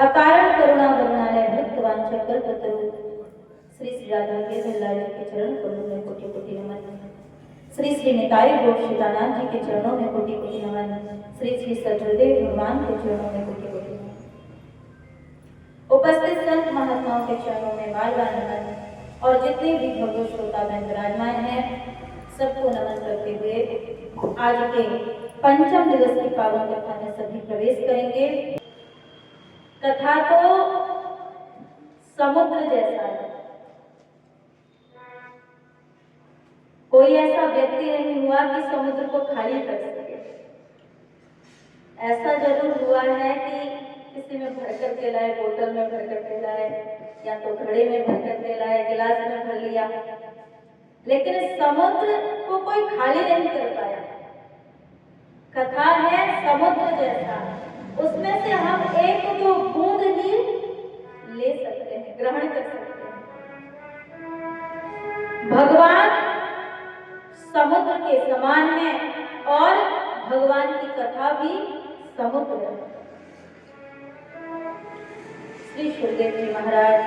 अकारण करुणा बरनाने भक्तवांछा कल्पतरु श्री श्री राधा के भल्ला जी के चरण कमलों में कोटि कोटि नमन। श्री श्री निताई गौर सीतानाथ जी के चरणों में कोटि कोटि नमन। श्री श्री सदगुरुदेव भगवान के चरणों में कोटि कोटि नमन। उपस्थित संत महात्माओं के चरणों में बार बार नमन। और जितने भी भगवत श्रोता बहन विराजमान हैं सबको नमन करते हुए आज के पंचम दिवस की पावन कथा में सभी प्रवेश करेंगे। कथा तो समुद्र जैसा है। कोई ऐसा व्यक्ति नहीं हुआ कि समुद्र को खाली कर सके। ऐसा जरूर हुआ है कि किसी में भर करके लाए, बोतल में भर करके लाए, या तो घड़े में भर करके लाए, गिलास में भर लिया, लेकिन समुद्र को कोई खाली नहीं कर पाया। कथा है समुद्र जैसा, उसमें से हम एक दो बूंद ही ले सकते हैं, ग्रहण कर सकते हैं। भगवान समुद्र के समान है और भगवान की कथा भी समुद्र है। श्री सुखदेव जी महाराज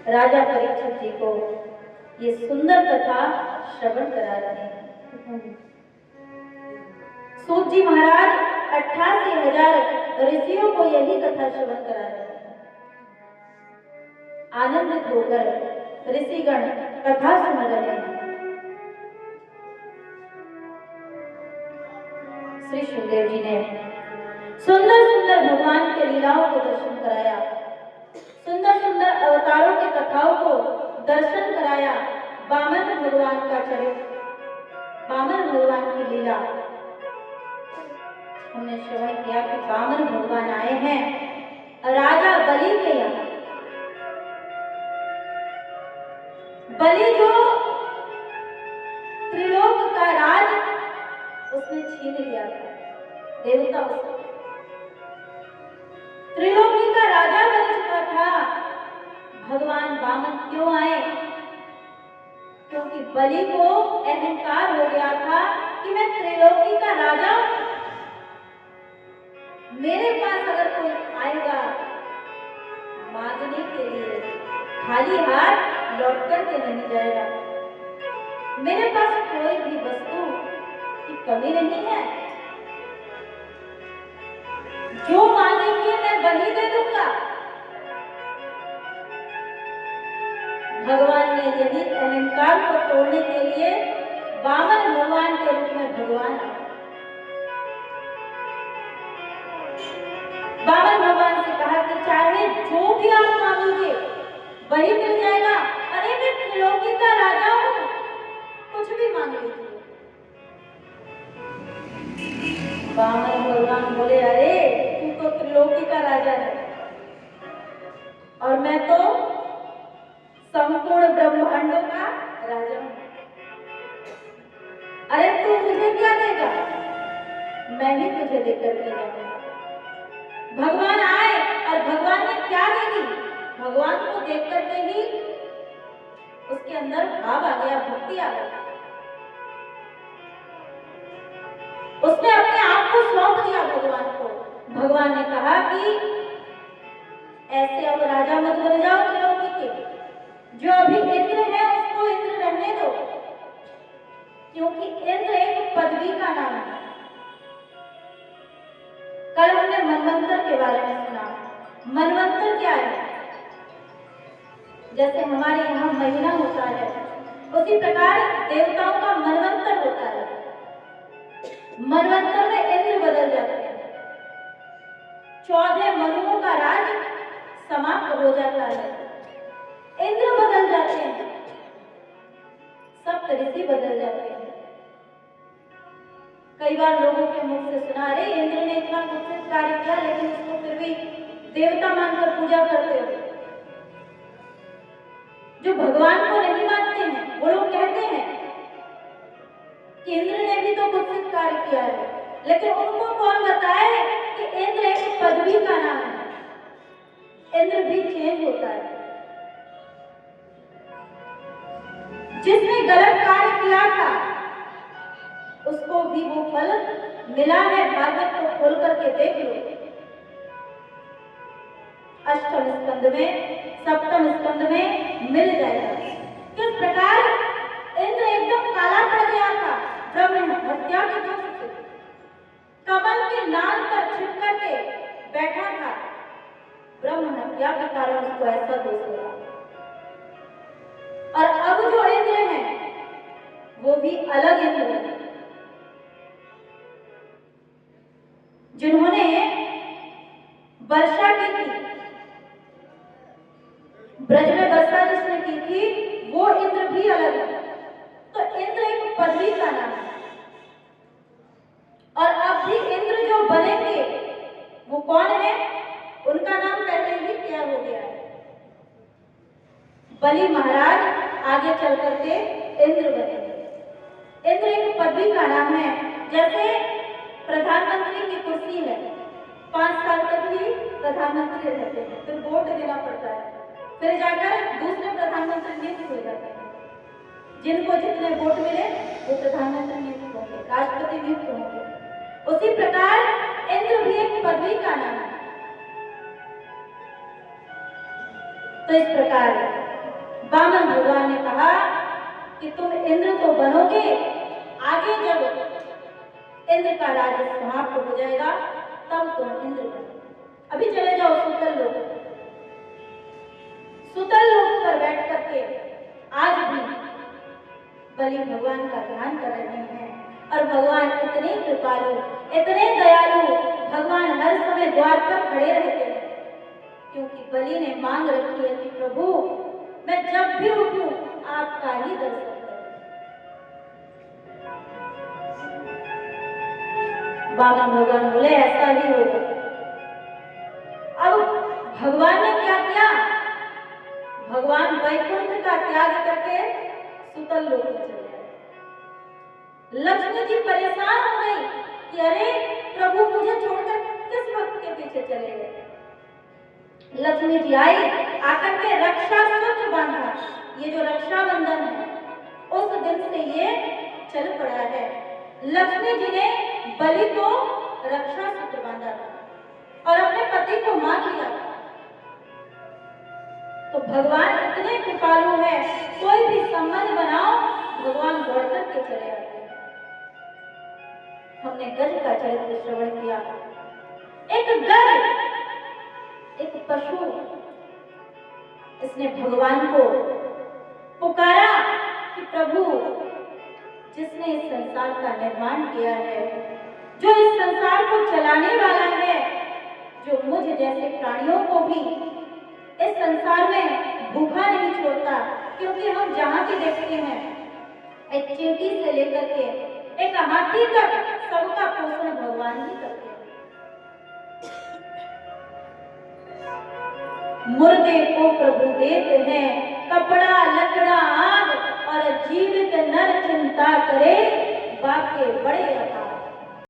राजा परीक्षित जी को ये सुंदर कथा श्रवण करा रहे हैं। सूत जी महाराज 88,000 ऋषियों को यही कथा श्रवण करा रहे हैं। आनंदित होकर ऋषिगण कथा सुन रहे हैं। श्री सुखदेव जी ने सुंदर सुंदर भगवान के लीलाओं को दर्शन कराया, सुंदर सुंदर अवतारों के कथाओं को दर्शन कराया। वामन भगवान का चरित्र, वामन भगवान की लीला हमने श्रवण किया कि वामन भगवान आए हैं राजा बलि के यहाँ। बलि जो त्रिलोक का राज उसने छीन लिया था, देवता उसने त्रिलोकी का राजा बन चुका था। भगवान वामन क्यों आए? क्योंकि बलि को अहंकार हो गया था कि मैं त्रिलोकी का राजा हूं, मेरे पास अगर कोई आएगा मांगने के लिए खाली हाथ लौट करके नहीं जाएगा। मेरे पास कोई भी वस्तु की कमी नहीं है, जो मांगेंगे मैं वही दे दूंगा। भगवान ने यदि अहंकार को तोड़ने के लिए वामन भगवान के रूप में भगवान वामन भगवान से कहा कि चाहे जो भी आप मांगोगे वही मिल जाएगा। अरे मैं त्रिलोकी का राजा हूं, कुछ भी मांग लीजिए। वामन भगवान बोले अरे तू तो त्रिलोकी का राजा है और मैं तो संपूर्ण ब्रह्मांडों का राजा हूं। अरे तू मुझे क्या देगा? मैं ही तुझे देकर के जाऊंगा। भगवान आए और भगवान ने क्या दे दी? भगवान को देख करके ही उसके अंदर भाव आ गया, भक्ति आ गई। उसने अपने आप को सौंप दिया भगवान को। भगवान ने कहा कि ऐसे अब राजा मत बन जाओ त्रिलोकी के, जो अभी इंद्र है उसको इंद्र रहने दो, क्योंकि इंद्र एक पदवी का नाम है। कल हमने मनवंतर के बारे में सुना। मनवंतर क्या है? जैसे हमारे यहाँ महीना होता है, उसी प्रकार देवताओं का मनवंतर होता है। मनवंतर में इंद्र बदल जाते हैं, 14 मनुओं का राज समाप्त हो जाता है, इंद्र बदल जाते हैं, सब ऋषि बदल जाते हैं। कई बार लोगों के मुख से सुना, अरे इंद्र ने इतना कुत्सित कार्य किया लेकिन उसको फिर भी देवता मानकर पूजा करते हो। जो भगवान को नहीं मानते हैं वो लोग कहते हैं कि इंद्र ने भी तो कुत्सित कार्य किया है, लेकिन उनको कौन बताए कि इंद्र एक पदवी का नाम है, इंद्र भी चेंज होता है। जिसने गलत कार्य किया था उसको भी वो फल मिला है। भागवत को खोल करके देख लो, अष्टम स्कंद में, सप्तम स्कंद में मिल जाएगा। किस प्रकार इंद्र एकदम काला पड़ गया था ब्रह्म हत्या के दोष से, कमल के नाल पर छिप करके बैठा था। ब्रह्म हत्या के कारण उसको ऐसा दोष हुआ। और अब जो इंद्र है वो भी अलग इंद्र है, जिन्होंने वर्षा की थी, ब्रज में वर्षा जिसने की थी वो इंद्र भी अलग है। तो इंद्र एक पदवी का नाम है। और अब भी इंद्र जो बनेंगे वो कौन है? उनका नाम पहले ही तय हो गया है। बलि महाराज आगे चल करके इंद्र बनेंगे। इंद्र एक पदवी का नाम है। जैसे प्रधानमंत्री की कुर्सी है, 5 साल तक ही प्रधानमंत्री रहते हैं, फिर वोट देना पड़ता है, फिर जाकर दूसरे प्रधानमंत्री नियुक्त हो जाते हैं। जिनको जितने वोट मिले वो प्रधानमंत्री नियुक्त होंगे, राष्ट्रपति नियुक्त होंगे। उसी प्रकार इंद्र भी एक पदवी का नाम है। तो इस प्रकार वामन भगवान ने कहा कि तुम इंद्र तो बनोगे, आगे जब इंद्र का राज्य समाप्त हो जाएगा तब तुम इंद्र बनोगे। अभी चले जाओ सुतल लोक। सुतल लोक पर बैठ करके आज भी बलि भगवान का ध्यान कर रहे हैं और भगवान इतने कृपालु, इतने दयालु, भगवान हर समय द्वार पर खड़े रहते हैं क्योंकि बलि ने मांग रखी है कि प्रभु मैं जब भी उठूं आपका ही दर्शन करूं। बामन भगवान बोले ऐसा ही होगा। अब भगवान ने क्या किया? भगवान वैकुंठ का त्याग करके सुतल लोक में चले गए। लक्ष्मी जी परेशान हो गई कि अरे प्रभु मुझे छोड़कर किस भक्त के पीछे चले गए। लक्ष्मी जी आई, आकर के रक्षा सूत्र बांधा। ये जो रक्षाबंधन है उस दिन से ये चल पड़ा है। लक्ष्मी जी ने बलि को रक्षा सूत्र बांधा था और अपने पति को मान लिया था। तो भगवान इतने कृपालु है, कोई भी संबंध बनाओ भगवान दौड़ करके चले आते हैं। हमने गज का चरित्र श्रवण किया। एक गज, एक पशु, इसने भगवान को पुकारा कि प्रभु जिसने इस संसार का निर्माण किया है, जो इस संसार को चलाने वाला है, जो मुझ जैसे प्राणियों को भी इस संसार में भूखा नहीं छोड़ता, क्योंकि हम जहां भी देखते हैं एक चींटी से लेकर के एक हाथी तक सबका पोषण भगवान ही करते हैं। मुर्दे को प्रभु देते हैं कपड़ा लकड़ा आग और जीवित नर चिंता करे बाके बड़े अथाह।